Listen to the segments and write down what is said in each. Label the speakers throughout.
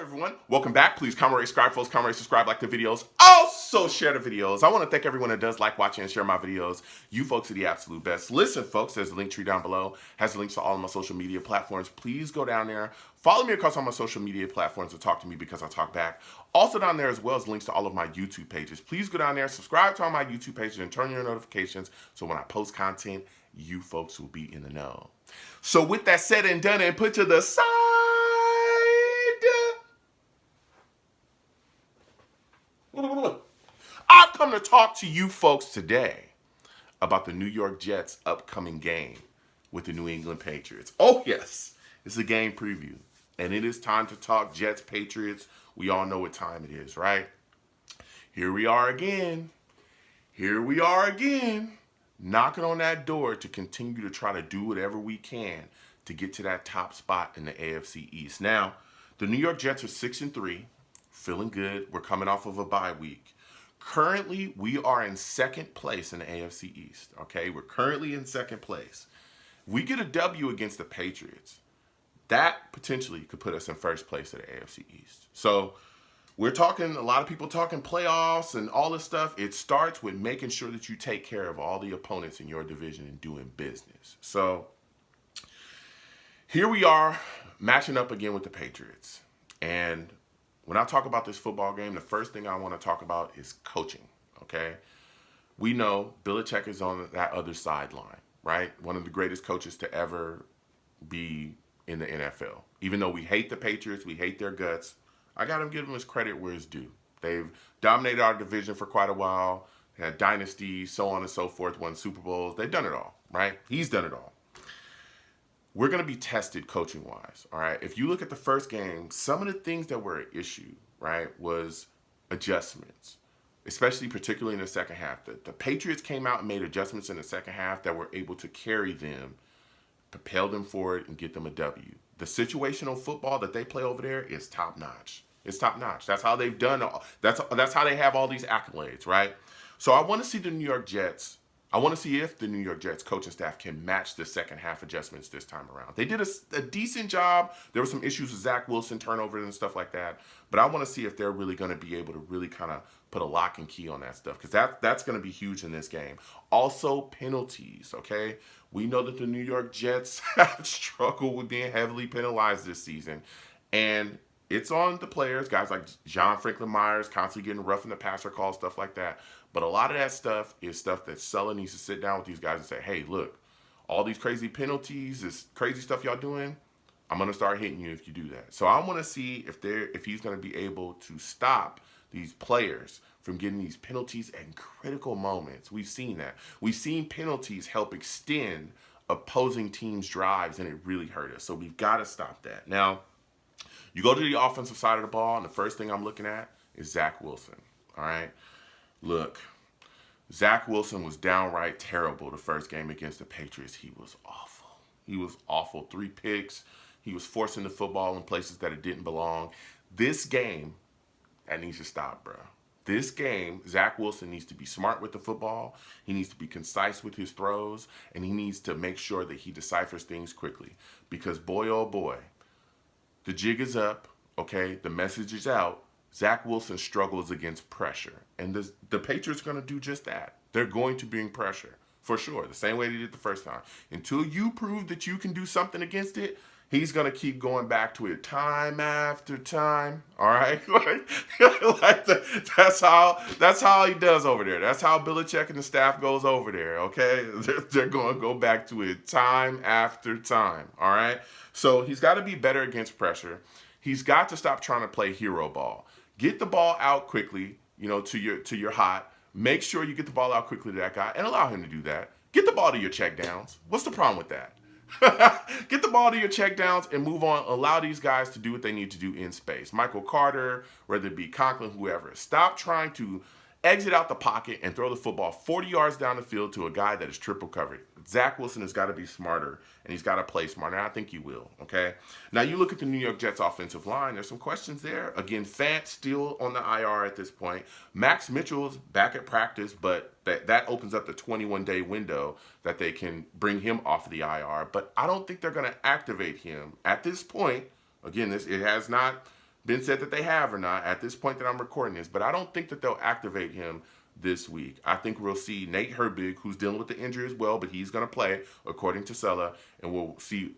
Speaker 1: everyone? Welcome back. Please comment, rate, subscribe, folks. Comment, rate, subscribe, like the videos. Also share the videos. I want to thank everyone that does like, watch, and share my videos. You folks are the absolute best. Listen, folks, there's a link tree down below. Has the links to all of my social media platforms. Please go down there. Follow me across all my social media platforms to talk to me because I talk back. Also down there as well as links to all of my YouTube pages. Please go down there, subscribe to all my YouTube pages, and turn your notifications so when I post content, you folks will be in the know. So with that said and done and put to the side, I've come to talk to you folks today about the New York Jets' upcoming game with the New England Patriots. Oh yes, it's a game preview. And it is time to talk Jets, Patriots. We all know what time it is, right? Here we are again. Here we are again. Knocking on that door to continue to try to do whatever we can to get to that top spot in the AFC East. Now, the New York Jets are 6-3, feeling good. We're coming off of a bye week. Currently, we are in second place in the AFC East, okay? We're currently in second place. If we get a W against the Patriots, that potentially could put us in first place at the AFC East. So we're talking, a lot of people talking playoffs and all this stuff. It starts with making sure that you take care of all the opponents in your division and doing business. So here we are matching up again with the Patriots. And when I talk about this football game, the first thing I want to talk about is coaching, okay? We know BELICHICK is on that other sideline, right? One of the greatest coaches to ever be in the NFL. Even though we hate the Patriots, we hate their guts, I got to give them his credit where it's due. They've dominated our division for quite a while, had dynasties, so on and so forth, won Super Bowls. They've done it all, right? He's done it all. We're going to be tested coaching-wise, all right? If you look at the first game, some of the things that were an issue, right, was adjustments, especially particularly in the second half. The Patriots came out and made adjustments in the second half that were able to carry them, propel them forward, and get them a W. The situational football that they play over there is top-notch. It's top-notch. That's how they've done it. That's how they have all these accolades, right? So I want to see the New York Jets. I want to see if the New York Jets coaching staff can match the second half adjustments this time around. They did a decent job. There were some issues with Zach Wilson turnovers and stuff like that. But I want to see if they're really going to be able to really kind of put a lock and key on that stuff, because that's going to be huge in this game. Also, penalties, okay? We know that the New York Jets have struggled with being heavily penalized this season. And it's on the players, guys like John Franklin Myers, constantly getting rough in the passer call, stuff like that. But a lot of that stuff is stuff that Sulla needs to sit down with these guys and say, hey, look, all these crazy penalties, this crazy stuff y'all doing, I'm going to start hitting you if you do that. So I want to see if he's going to be able to stop these players from getting these penalties at critical moments. We've seen that. We've seen penalties help extend opposing teams' drives, and it really hurt us. So we've got to stop that. Now, you go to the offensive side of the ball, and the first thing I'm looking at is Zach Wilson, all right? Look, Zach Wilson was downright terrible the first game against the Patriots. He was awful. He was awful. 3 picks. He was forcing the football in places that it didn't belong. This game, that needs to stop, bro. This game, Zach Wilson needs to be smart with the football. He needs to be concise with his throws, and he needs to make sure that he deciphers things quickly. Because boy, oh boy, the jig is up, okay? The message is out. Zach Wilson struggles against pressure. And the Patriots are going to do just that. They're going to bring pressure, for sure, the same way they did the first time. Until you prove that you can do something against it, he's going to keep going back to it time after time, all right? That's how he does over there. That's how BELICHICK and the staff goes over there, okay? They're going to go back to it time after time, all right? So he's got to be better against pressure. He's got to stop trying to play hero ball. Get the ball out quickly, to your hot. Make sure you get the ball out quickly to that guy and allow him to do that. Get the ball to your check downs. What's the problem with that? Get the ball to your check downs and move on. Allow these guys to do what they need to do in space. Michael Carter, whether it be Conklin, whoever. Stop trying to exit out the pocket and throw the football 40 yards down the field to a guy that is triple covered. Zach Wilson has got to be smarter, and he's got to play smarter. And I think he will, okay? Now, you look at the New York Jets offensive line. There's some questions there. Again, Fant still on the IR at this point. Max Mitchell's back at practice, but that opens up the 21-day window that they can bring him off of the IR. But I don't think they're going to activate him at this point. Again, it has not been said that they have or not at this point that I'm recording this, but I don't think that they'll activate him this week. I think we'll see Nate Herbig, who's dealing with the injury as well, but he's going to play, according to Sella, and we'll see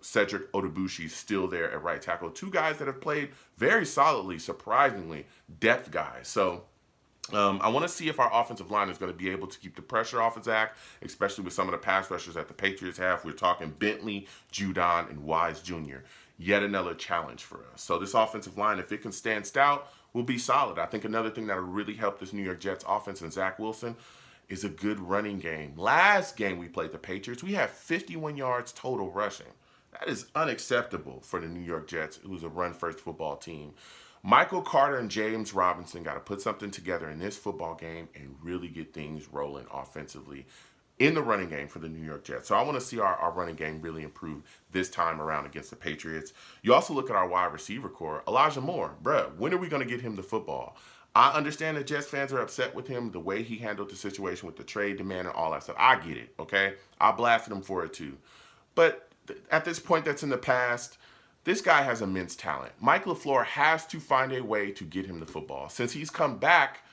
Speaker 1: Cedric Odebushi still there at right tackle. Two guys that have played very solidly, surprisingly, depth guys. So I want to see if our offensive line is going to be able to keep the pressure off of Zach, especially with some of the pass rushers that the Patriots have. We're talking Bentley, Judon, and Wise Jr. Yet another challenge for us. So this offensive line, if it can stand stout, will be solid. I think another thing that will really help this New York Jets offense and Zach Wilson is a good running game. Last game we played the Patriots, we had 51 yards total rushing. That is unacceptable for the New York Jets, who's a run-first football team. Michael Carter and James Robinson got to put something together in this football game and really get things rolling offensively in the running game for the New York Jets. So I want to see our running game really improve this time around against the Patriots. You also look at our wide receiver core. Elijah Moore, bruh, when are we going to get him the football? I understand that Jets fans are upset with him, the way he handled the situation with the trade demand and all that stuff. I get it, okay? I blasted him for it too. But at this point that's in the past, this guy has immense talent. Mike LaFleur has to find a way to get him the football. Since he's come back,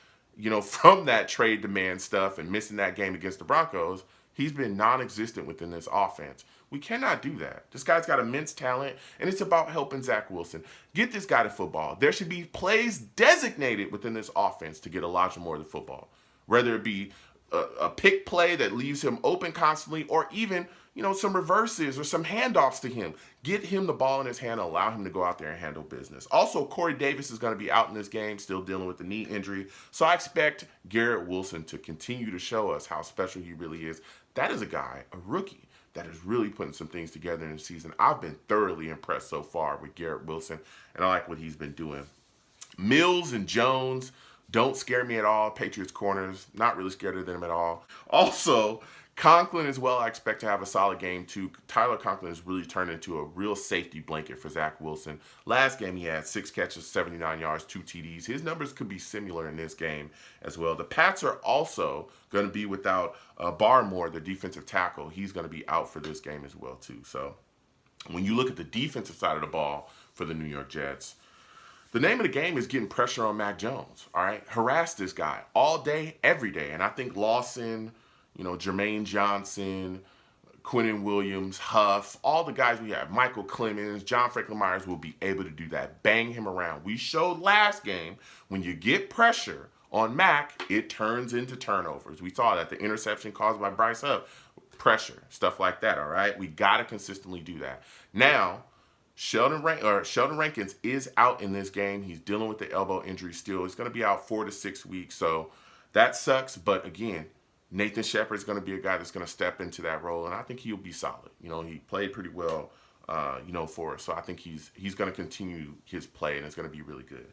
Speaker 1: from that trade demand stuff and missing that game against the Broncos, he's been non-existent within this offense. We cannot do that. This guy's got immense talent, and it's about helping Zach Wilson. Get this guy to football. There should be plays designated within this offense to get Elijah Moore the football, whether it be a pick play that leaves him open constantly, or even some reverses or some handoffs to him. Get him the ball in his hand, allow him to go out there and handle business. Also, Corey Davis is going to be out in this game, still dealing with the knee injury. So I expect Garrett Wilson to continue to show us how special he really is. That is a guy, a rookie, that is really putting some things together in the season. I've been thoroughly impressed so far with Garrett Wilson, and I like what he's been doing. Mills and Jones don't scare me at all. Patriots corners, not really scared of them at all. Also, Conklin as well, I expect to have a solid game too. Tyler Conklin has really turned into a real safety blanket for Zach Wilson. Last game he had 6 catches, 79 yards, 2 TDs. His numbers could be similar in this game as well. The Pats are also going to be without Barmore, the defensive tackle. He's going to be out for this game as well too. So when you look at the defensive side of the ball for the New York Jets, the name of the game is getting pressure on Mac Jones, all right? Harass this guy all day, every day. And I think Lawson, Jermaine Johnson, Quinnen Williams, Huff, all the guys we have, Michael Clemens, John Franklin Myers will be able to do that. Bang him around. We showed last game, when you get pressure on Mac, it turns into turnovers. We saw that. The interception caused by Bryce Huff, pressure, stuff like that, all right? We got to consistently do that. Now, Sheldon Rankins is out in this game. He's dealing with the elbow injury still. He's going to be out 4 to 6 weeks, so that sucks. But again, Nathan Shepard is going to be a guy that's going to step into that role, and I think he'll be solid. He played pretty well, for us. So I think he's going to continue his play, and it's going to be really good.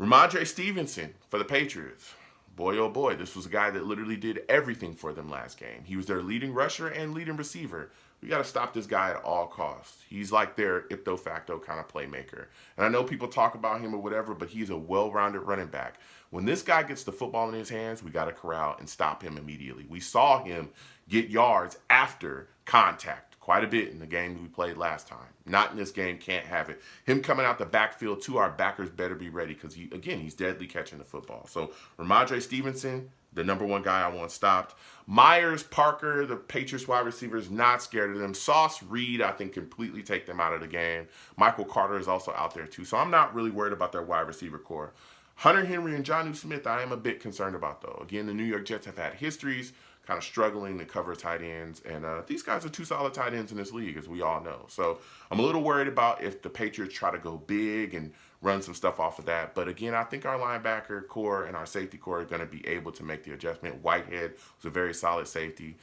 Speaker 1: Ramondre Stevenson for the Patriots. Boy, oh boy, this was a guy that literally did everything for them last game. He was their leading rusher and leading receiver. We got to stop this guy at all costs. He's like their ipso facto kind of playmaker. And I know people talk about him or whatever, but he's a well-rounded running back. When this guy gets the football in his hands, we got to corral and stop him immediately. We saw him get yards after contact quite a bit in the game we played last time. Not in this game, can't have it. Him coming out the backfield too, our backers better be ready because, he's deadly catching the football. So Ramondre Stevenson, the number one guy I want stopped. Myers, Parker, the Patriots wide receivers, not scared of them. Sauce Reed, I think, completely take them out of the game. Michael Carter is also out there too. So I'm not really worried about their wide receiver core. Hunter Henry and Jonnu Smith, I am a bit concerned about, though. Again, the New York Jets have had histories kind of struggling to cover tight ends, and these guys are 2 solid tight ends in this league, as we all know. So I'm a little worried about if the Patriots try to go big and run some stuff off of that. But again, I think our linebacker core and our safety core are going to be able to make the adjustment. Whitehead was a very solid safety.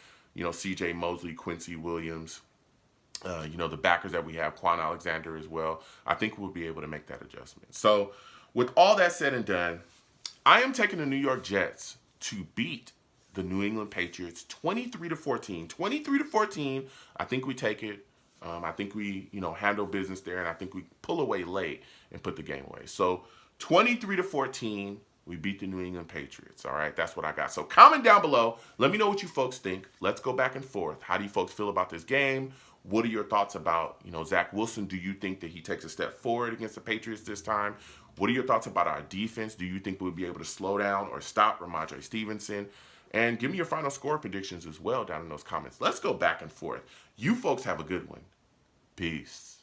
Speaker 1: C.J. Mosley, Quincy Williams, the backers that we have, Quan Alexander as well. I think we'll be able to make that adjustment. So with all that said and done, I am taking the New York Jets to beat the New England Patriots 23-14. 23-14, I think we take it. I think we, handle business there, and I think we pull away late and put the game away. So 23-14, we beat the New England Patriots. All right, that's what I got. So comment down below. Let me know what you folks think. Let's go back and forth. How do you folks feel about this game? What are your thoughts about, Zach Wilson? Do you think that he takes a step forward against the Patriots this time? What are your thoughts about our defense? Do you think we'll be able to slow down or stop Ramondre Stevenson? And give me your final score predictions as well down in those comments. Let's go back and forth. You folks have a good one. Peace.